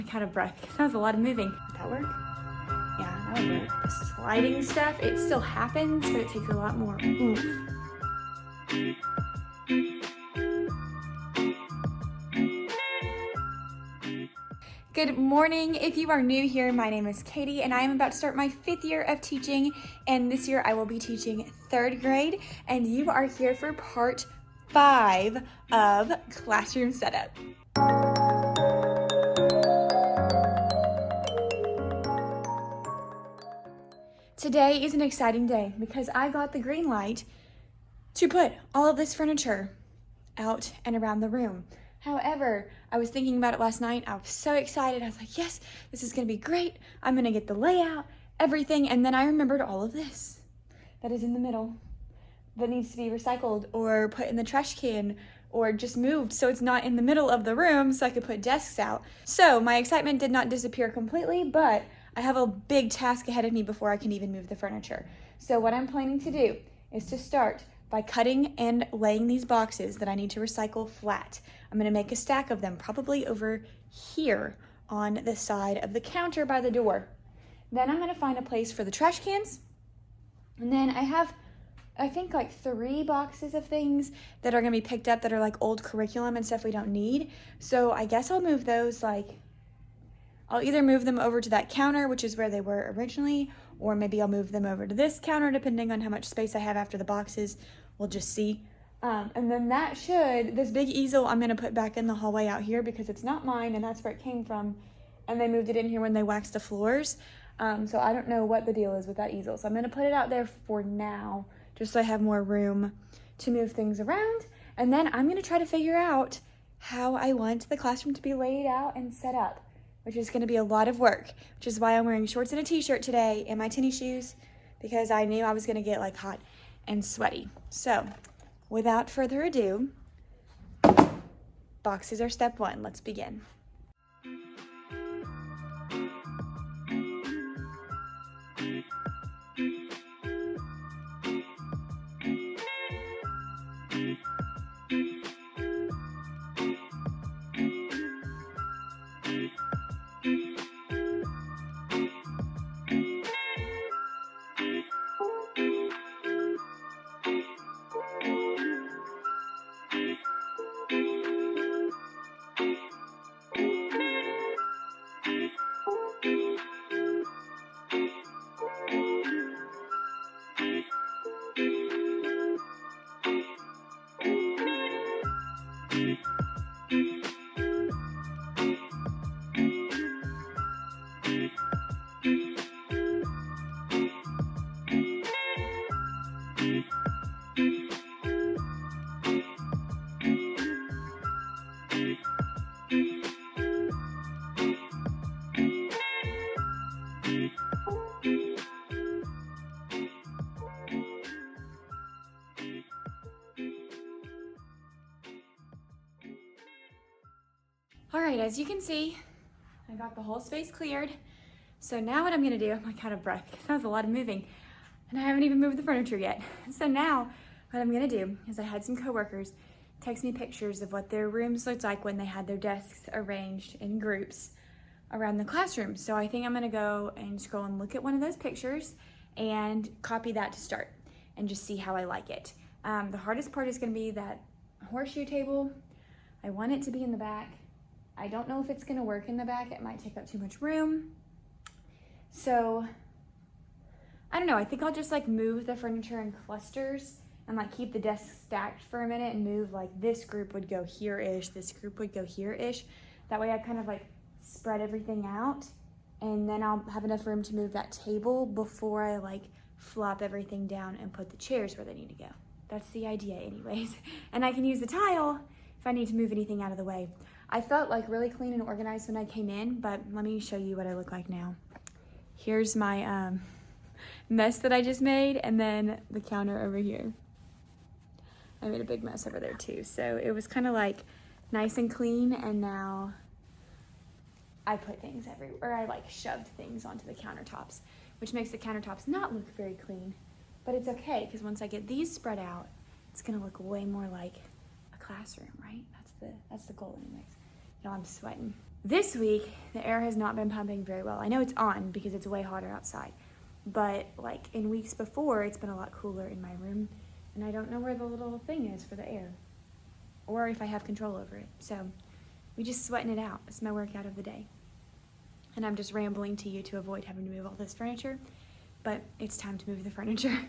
I kind of breath. That was a lot of moving. Would that work? Yeah, that would work. The sliding stuff, it still happens, but it takes a lot more oomph. Good morning. If you are new here, my name is Katie and I am about to start my 5th year of teaching, and this year I will be teaching 3rd grade, and you are here for part 5 of classroom setup. Today is an exciting day because I got the green light to put all of this furniture out and around the room. However, I was thinking about it last night. I was so excited. I was like, yes, this is going to be great. I'm going to get the layout, everything. And then I remembered all of this that is in the middle that needs to be recycled or put in the trash can or just moved so it's not in the middle of the room so I could put desks out. So my excitement did not disappear completely, but I have a big task ahead of me before I can even move the furniture. So what I'm planning to do is to start by cutting and laying these boxes that I need to recycle flat. I'm gonna make a stack of them, probably over here on the side of the counter by the door. Then I'm gonna find a place for the trash cans. And then I have, I think, like 3 boxes of things that are gonna be picked up that are like old curriculum and stuff we don't need. So I guess I'll move those, I'll either move them over to that counter, which is where they were originally, or maybe I'll move them over to this counter depending on how much space I have after the boxes. We'll just see. And then this big easel I'm gonna put back in the hallway out here because it's not mine and that's where it came from. And they moved it in here when they waxed the floors. So I don't know what the deal is with that easel. So I'm gonna put it out there for now, just so I have more room to move things around. And then I'm gonna try to figure out how I want the classroom to be laid out and set up, which is gonna be a lot of work, which is why I'm wearing shorts and a t-shirt today and my tennis shoes, because I knew I was gonna get like hot and sweaty. So without further ado, boxes are step 1. Let's begin. All right, as you can see, I got the whole space cleared. So now what I'm gonna do, I'm out of breath because that was a lot of moving and I haven't even moved the furniture yet. So now what I'm gonna do is I had some coworkers text me pictures of what their rooms looked like when they had their desks arranged in groups around the classroom. So I think I'm gonna go and scroll and look at one of those pictures and copy that to start and just see how I like it. The hardest part is gonna be that horseshoe table. I want it to be in the back. I don't know if it's gonna work in the back. It might take up too much room. So, I don't know. I think I'll just move the furniture in clusters and keep the desks stacked for a minute and move this group would go here-ish, this group would go here-ish. That way I kind of spread everything out, and then I'll have enough room to move that table before I flop everything down and put the chairs where they need to go. That's the idea anyways. And I can use the tile if I need to move anything out of the way. I felt really clean and organized when I came in, but let me show you what I look like now. Here's my mess that I just made, and then the counter over here. I made a big mess over there too. So it was kind of nice and clean, and now I put things everywhere. I shoved things onto the countertops, which makes the countertops not look very clean, but it's okay because once I get these spread out, it's gonna look way more like a classroom, right? That's the goal anyways. Now I'm sweating. This week, the air has not been pumping very well. I know it's on because it's way hotter outside, but like in weeks before, it's been a lot cooler in my room, and I don't know where the little thing is for the air, or if I have control over it. So we just sweating it out. It's my workout of the day. And I'm just rambling to you to avoid having to move all this furniture, but it's time to move the furniture.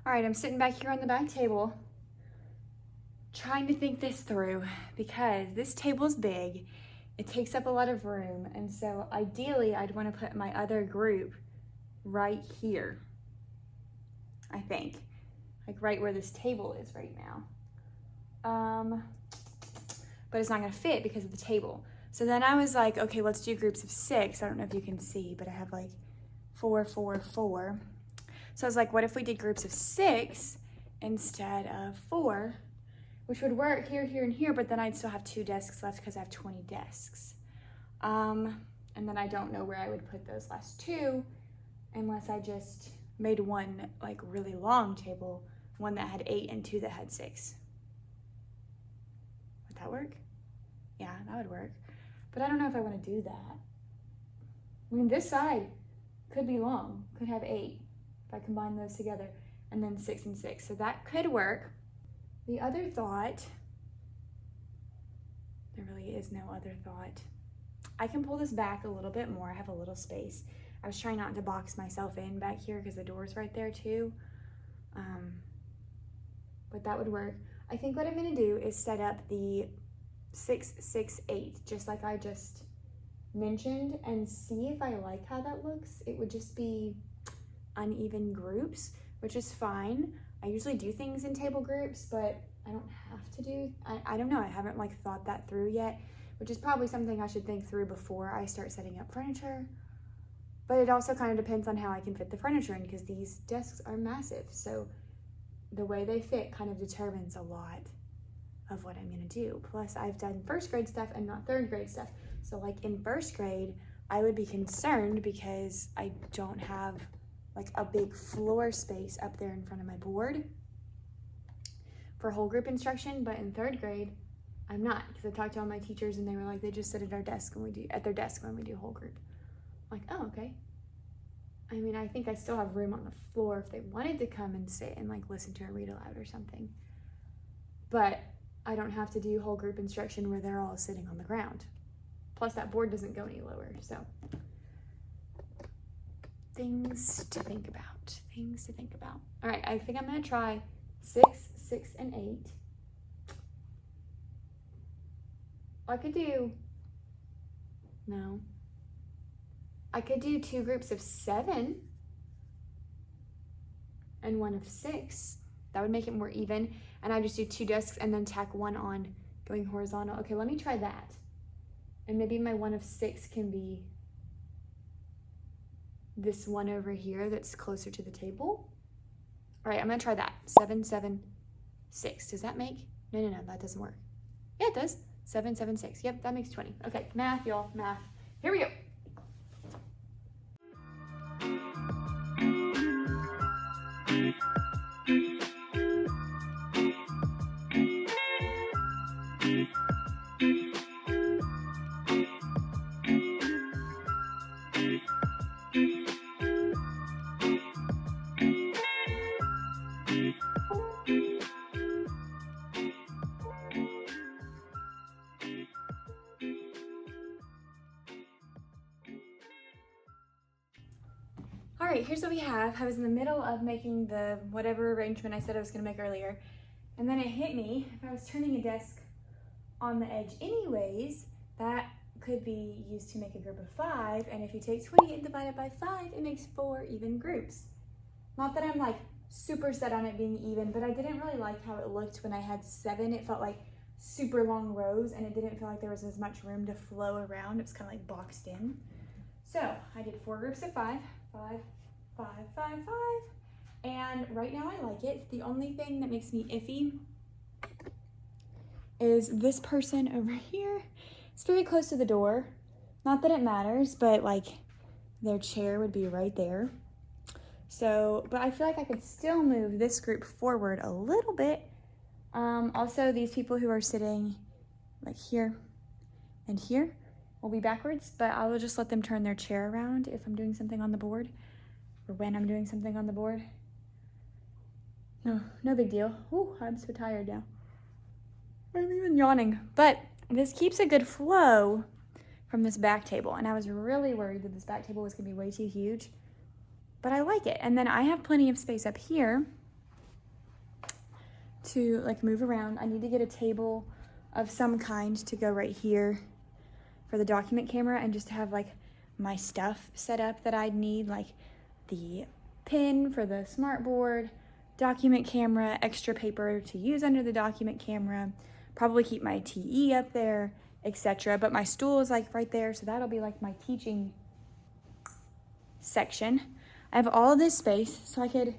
All right, I'm sitting back here on the back table trying to think this through because this table's big. It takes up a lot of room, and so ideally I'd want to put my other group right here, I think, like right where this table is right now. But it's not gonna fit because of the table. So then I was like, okay, let's do groups of 6. I don't know if you can see, but I have like 4, 4, 4. So I was like, what if we did groups of 6 instead of 4, which would work here, here, and here, but then I'd still have 2 desks left because I have 20 desks. And then I don't know where I would put those last 2 unless I just made one like really long table, one that had 8 and 2 that had 6. Would that work? Yeah, that would work. But I don't know if I want to do that. I mean, this side could be long, could have 8. If I combine those together, and then 6 and 6. So that could work. The other thought, there really is no other thought. I can pull this back a little bit more. I have a little space. I was trying not to box myself in back here because the door's right there too. But that would work. I think what I'm gonna do is set up the 6, 6, 8, just like I just mentioned, and see if I like how that looks. It would just be uneven groups, which is fine. I usually do things in table groups, but I don't have to do, I don't know, I haven't like thought that through yet, which is probably something I should think through before I start setting up furniture. But it also kind of depends on how I can fit the furniture in, because these desks are massive. So the way they fit kind of determines a lot of what I'm gonna do. Plus I've done 1st grade stuff and not 3rd grade stuff. So like in 1st grade, I would be concerned because I don't have like a big floor space up there in front of my board for whole group instruction. But in 3rd grade, I'm not, because I talked to all my teachers and they were like, they just sit at their desk when we do whole group. I'm like, oh, okay. I mean, I think I still have room on the floor if they wanted to come and sit and like listen to a read aloud or something. But I don't have to do whole group instruction where they're all sitting on the ground. Plus that board doesn't go any lower, so. Things to think about, things to think about. All right, I think I'm gonna try 6, 6, and 8. I could do 2 groups of 7 and 1 of 6. That would make it more even. And I just do 2 desks and then tack 1 on going horizontal. Okay, let me try that. And maybe my 1 of 6 can be this one over here that's closer to the table. All right, I'm gonna try that. 7, 7, 6. Does that make? No, that doesn't work. Yeah, it does. 7, 7, 6. Yep, that makes 20. Okay, math, y'all, math. Here we go. right, here's what we have. I was in the middle of making the whatever arrangement I said I was gonna make earlier. And then it hit me, if I was turning a desk on the edge anyways, that could be used to make a group of 5. And if you take 20 and divide it by 5, it makes 4 even groups. Not that I'm like super set on it being even, but I didn't really like how it looked when I had 7. It felt like super long rows and it didn't feel like there was as much room to flow around. It was kind of like boxed in. So I did 4 groups of 5, 5, 5, 5, 5. And right now I like it. The only thing that makes me iffy is this person over here. It's very close to the door. Not that it matters, but like their chair would be right there. So, but I feel like I could still move this group forward a little bit. Also, these people who are sitting like here and here will be backwards, but I will just let them turn their chair around if I'm doing something on the board or when I'm doing something on the board. No big deal. Ooh, I'm so tired now. I'm even yawning, but this keeps a good flow from this back table. And I was really worried that this back table was gonna be way too huge, but I like it. And then I have plenty of space up here to like move around. I need to get a table of some kind to go right here for the document camera and just to have like my stuff set up that I'd need, like the pin for the smart board, document camera, extra paper to use under the document camera, probably keep my TE up there, etc. But my stool is like right there, so that'll be like my teaching section. I have all this space, so I could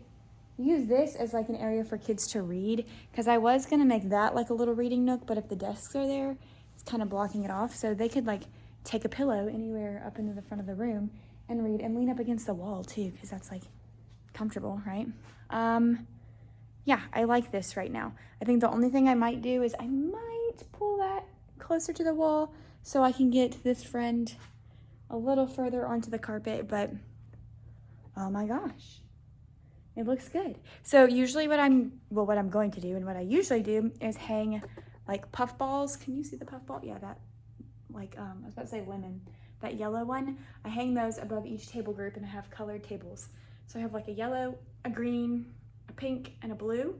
use this as like an area for kids to read, because I was gonna make that like a little reading nook, but if the desks are there, it's kind of blocking it off, so they could like take a pillow anywhere up into the front of the room and read and lean up against the wall too, because that's like comfortable, right? Yeah, I like this right now. I think the only thing I might do is I might pull that closer to the wall so I can get this friend a little further onto the carpet, but oh my gosh, it looks good. So usually what I'm going to do and what I usually do is hang like puff balls. Can you see the puff ball? Yeah, that like, I was about to say lemon, that yellow one. I hang those above each table group and I have colored tables. So I have like a yellow, a green, a pink, and a blue.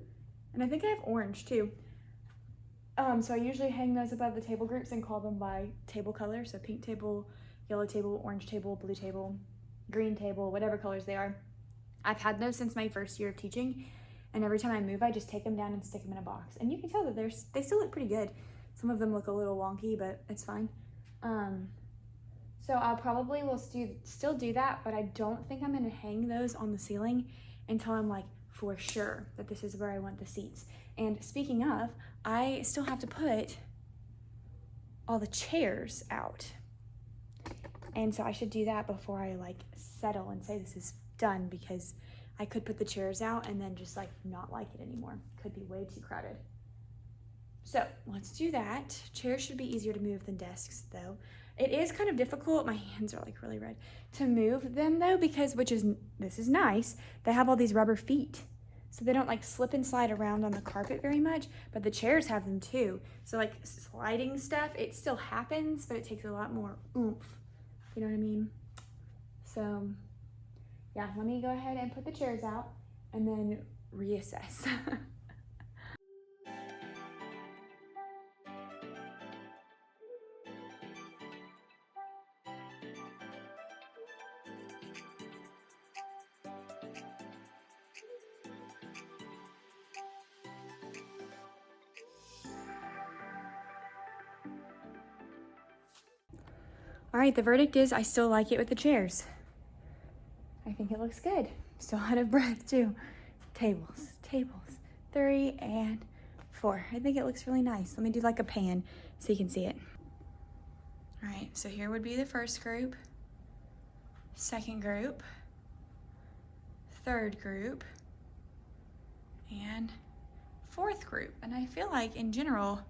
And I think I have orange too. So I usually hang those above the table groups and call them by table color. So pink table, yellow table, orange table, blue table, green table, whatever colors they are. I've had those since my first year of teaching. And every time I move, I just take them down and stick them in a box. And you can tell that they still look pretty good. Some of them look a little wonky, but it's fine. So I'll probably will still do that, but I don't think I'm gonna hang those on the ceiling until I'm like for sure that this is where I want the seats. And speaking of, I still have to put all the chairs out. And so I should do that before I like settle and say this is done, because I could put the chairs out and then just like not like it anymore. Could be way too crowded. So let's do that. Chairs should be easier to move than desks though. It is kind of difficult, my hands are like really red, to move them though, because this is nice, they have all these rubber feet. So they don't like slip and slide around on the carpet very much, but the chairs have them too. So like sliding stuff, it still happens, but it takes a lot more oomph. You know what I mean? So yeah, let me go ahead and put the chairs out and then reassess. All right, the verdict is I still like it with the chairs. I think it looks good. Still out of breath too. Tables, 3 and 4. I think it looks really nice. Let me do like a pan so you can see it. All right, so here would be the first group, second group, third group, and fourth group. And I feel like in general,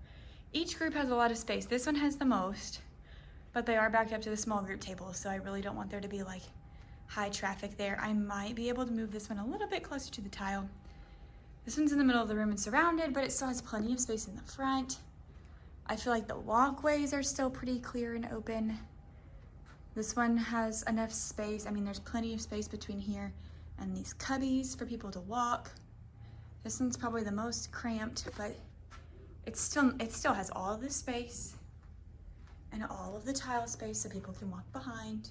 each group has a lot of space. This one has the most, but they are backed up to the small group tables, so I really don't want there to be like high traffic there. I might be able to move this one a little bit closer to the tile. This one's in the middle of the room and surrounded, but it still has plenty of space in the front. I feel like the walkways are still pretty clear and open. This one has enough space. I mean, there's plenty of space between here and these cubbies for people to walk. This one's probably the most cramped, but it still has all of this space and all of the tile space so people can walk behind.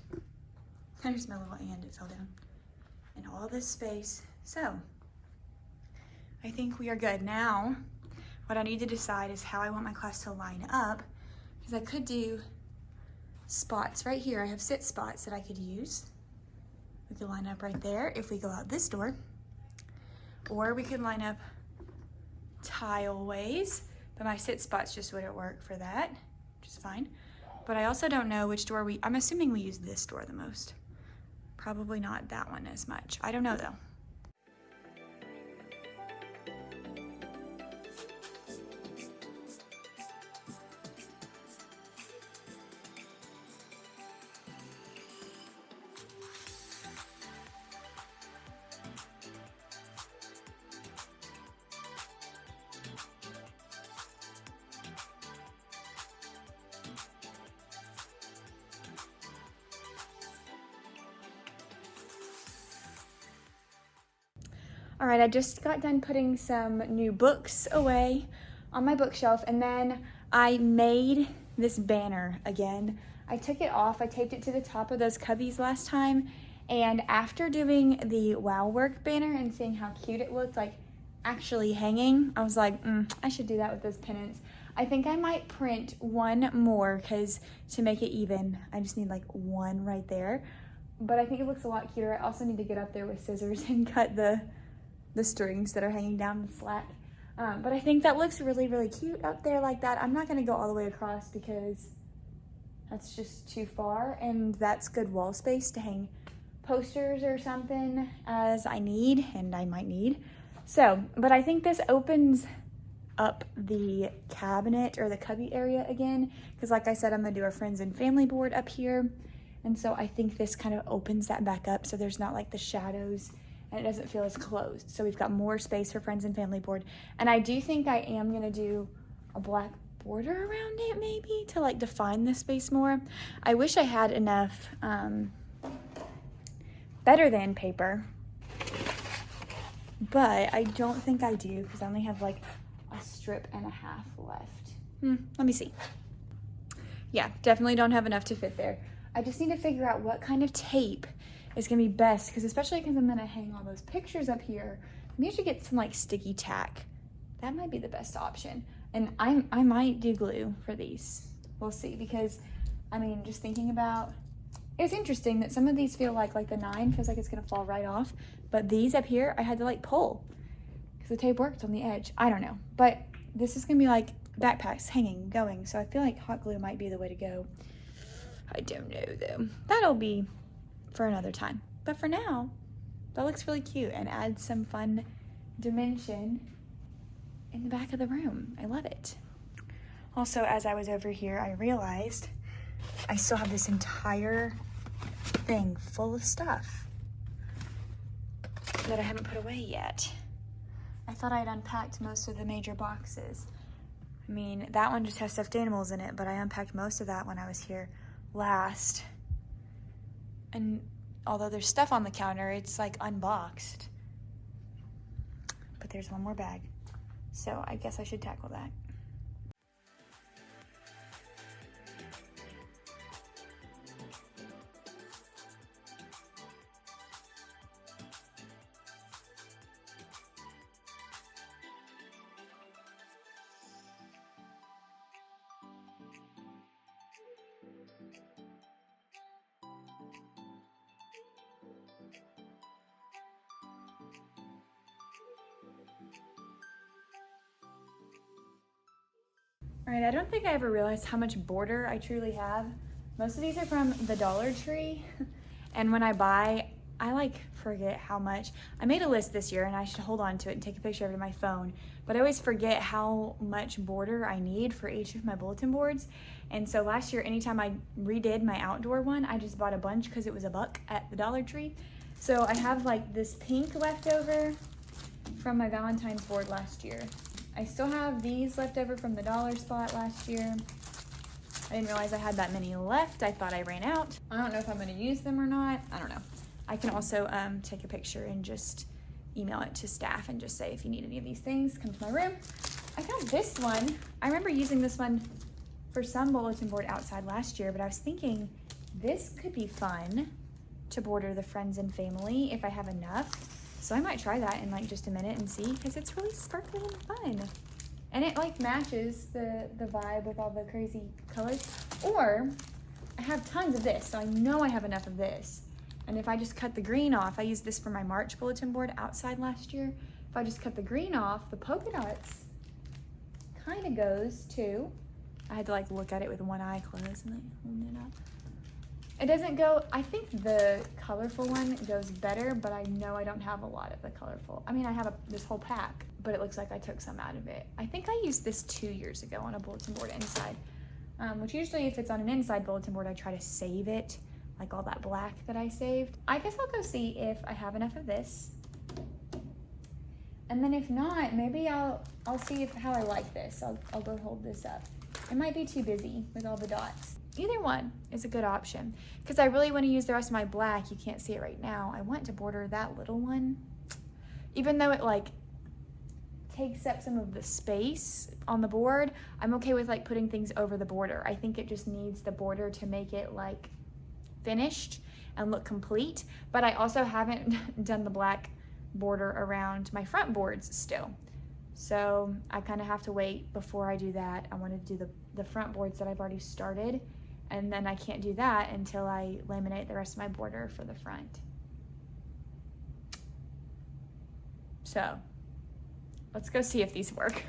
There's my little and, it fell down. And all this space. So I think we are good. Now, what I need to decide is how I want my class to line up, because I could do spots right here. I have sit spots that I could use. We could line up right there if we go out this door, or we could line up tile ways, but my sit spots just wouldn't work for that, which is fine. But I also don't know which door I'm assuming we use this door the most. Probably not that one as much. I don't know though. All right, I just got done putting some new books away on my bookshelf, and then I made this banner again. I took it off, I taped it to the top of those cubbies last time, and after doing the Wow Work banner and seeing how cute it looked, like actually hanging, I was like, I should do that with those pennants. I think I might print one more, because to make it even, I just need like one right there. But I think it looks a lot cuter. I also need to get up there with scissors and cut the strings that are hanging down the slack. But I think that looks really, really cute up there like that. I'm not gonna go all the way across because that's just too far, and that's good wall space to hang posters or something as I need, and I might need. So, but I think this opens up the cabinet or the cubby area again, because like I said, I'm gonna do a friends and family board up here. And so I think this kind of opens that back up so there's not like the shadows and it doesn't feel as closed. So we've got more space for friends and family board. And I do think I am gonna do a black border around it maybe to like define the space more. I wish I had enough better than paper, but I don't think I do because I only have like a strip and a half left. Let me see. Yeah, definitely don't have enough to fit there. I just need to figure out what kind of tape is gonna be best, because especially because I'm gonna hang all those pictures up here, maybe I should get some like sticky tack. That might be the best option. And I might do glue for these. We'll see, because I mean, just thinking about, it's interesting that some of these feel like the 9 feels like it's gonna fall right off, but these up here I had to like pull because the tape worked on the edge. I don't know, but this is gonna be like backpacks hanging, going. So I feel like hot glue might be the way to go. I don't know though. That'll be for another time. But for now, that looks really cute and adds some fun dimension in the back of the room. I love it. Also, as I was over here, I realized I still have this entire thing full of stuff that I haven't put away yet. I thought I'd unpacked most of the major boxes. I mean, that one just has stuffed animals in it, but I unpacked most of that when I was here last. And although there's stuff on the counter, it's like unboxed. But there's one more bag. So I guess I should tackle that. All right, I don't think I ever realized how much border I truly have. Most of these are from the Dollar Tree, and when I buy, I like forget how much. I made a list this year and I should hold on to it and take a picture of it on my phone, but I always forget how much border I need for each of my bulletin boards. And so last year, anytime I redid my outdoor one, I just bought a bunch because it was $1 at the Dollar Tree. So I have like this pink left over from my Valentine's board last year. I still have these left over from the dollar spot last year. I didn't realize I had that many left. I thought I ran out. I don't know if I'm gonna use them or not. I don't know. I can also take a picture and just email it to staff and just say, if you need any of these things, come to my room. I found this one. I remember using this one for some bulletin board outside last year, but I was thinking this could be fun to border the friends and family if I have enough. So I might try that in like just a minute and see, because it's really sparkly and fun. And it like matches the vibe with all the crazy colors. Or I have tons of this, so I know I have enough of this. And if I just cut the green off, I used this for my March bulletin board outside last year. If I just cut the green off, the polka dots kind of goes too. I had to like look at it with one eye closed and like holding it up. It doesn't go, I think the colorful one goes better, but I know I don't have a lot of the colorful. I mean, I have this whole pack, but it looks like I took some out of it. I think I used this 2 years ago on a bulletin board inside, which usually if it's on an inside bulletin board, I try to save it, like all that black that I saved. I guess I'll go see if I have enough of this. And then if not, maybe I'll see how I like this. I'll go hold this up. It might be too busy with all the dots. Either one is a good option, because I really want to use the rest of my black. You can't see it right now. I want to border that little one, even though it like takes up some of the space on the board. I'm okay with like putting things over the border. I think it just needs the border to make it like finished and look complete. But I also haven't done the black border around my front boards still. So I kind of have to wait before I do that. I want to do the front boards that I've already started, and then I can't do that until I laminate the rest of my border for the front. So let's go see if these work.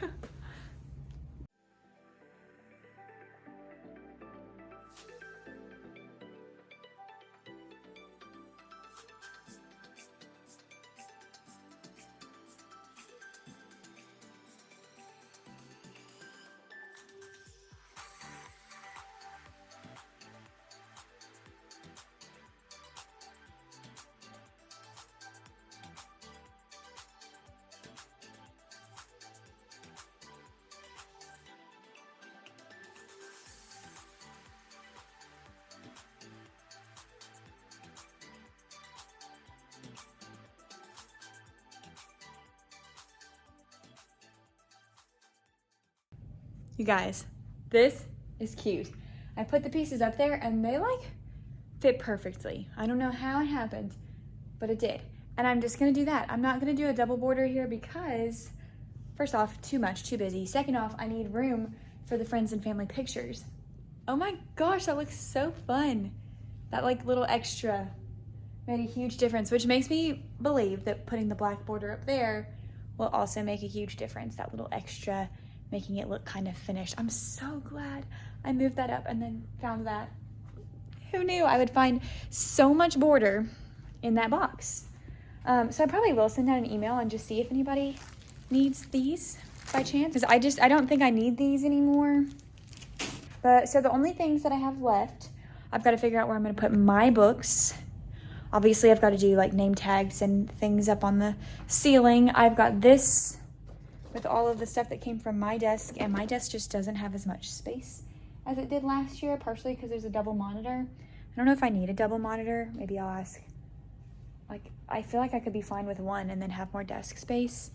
You guys, this is cute. I put the pieces up there and they like fit perfectly. I don't know how it happened, but it did. And I'm just gonna do that. I'm not gonna do a double border here because, first off, too much, too busy. Second off, I need room for the friends and family pictures. Oh my gosh, that looks so fun. That like little extra made a huge difference, which makes me believe that putting the black border up there will also make a huge difference. That little extra, making it look kind of finished. I'm so glad I moved that up and then found that. Who knew I would find so much border in that box? So I probably will send out an email and just see if anybody needs these by chance. Because I don't think I need these anymore. But so the only things that I have left, I've got to figure out where I'm going to put my books. Obviously, I've got to do like name tags and things up on the ceiling. I've got this with all of the stuff that came from my desk, and my desk just doesn't have as much space as it did last year, partially because there's a double monitor. I don't know if I need a double monitor. Maybe I'll ask. Like, I feel like I could be fine with one and then have more desk space.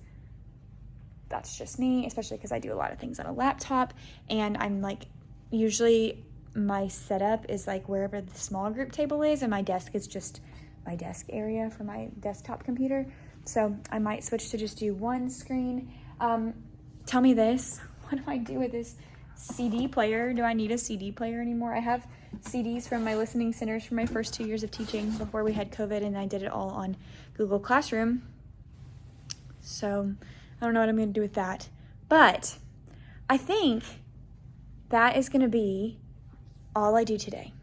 That's just me, especially because I do a lot of things on a laptop, and I'm like, usually my setup is like wherever the small group table is, and my desk is just my desk area for my desktop computer. So I might switch to just do one screen. Tell me this, what do I do with this CD player? Do I need a CD player anymore? I have CDs from my listening centers from my first 2 years of teaching before we had COVID, and I did it all on Google Classroom. So I don't know what I'm going to do with that. But I think that is going to be all I do today.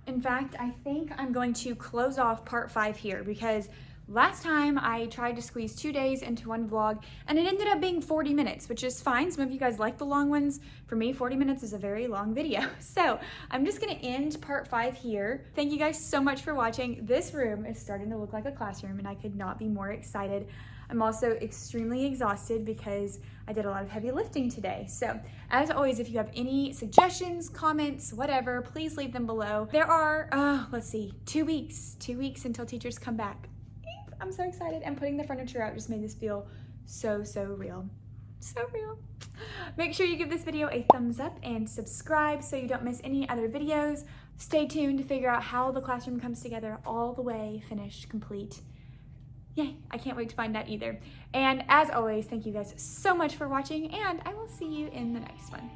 In fact, I think I'm going to close off part 5 here, because last time I tried to squeeze 2 days into one vlog and it ended up being 40 minutes, which is fine. Some of you guys like the long ones. For me, 40 minutes is a very long video. So I'm just gonna end part 5 here. Thank you guys so much for watching. This room is starting to look like a classroom, and I could not be more excited I'm also extremely exhausted because I did a lot of heavy lifting today. So as always, if you have any suggestions, comments, whatever, please leave them below. There are, let's see, 2 weeks until teachers come back. I'm so excited, and putting the furniture out just made this feel so real. So real. Make sure you give this video a thumbs up and subscribe so you don't miss any other videos. Stay tuned to figure out how the classroom comes together all the way, finished, complete. Yay, I can't wait to find that either. And as always, thank you guys so much for watching, and I will see you in the next one.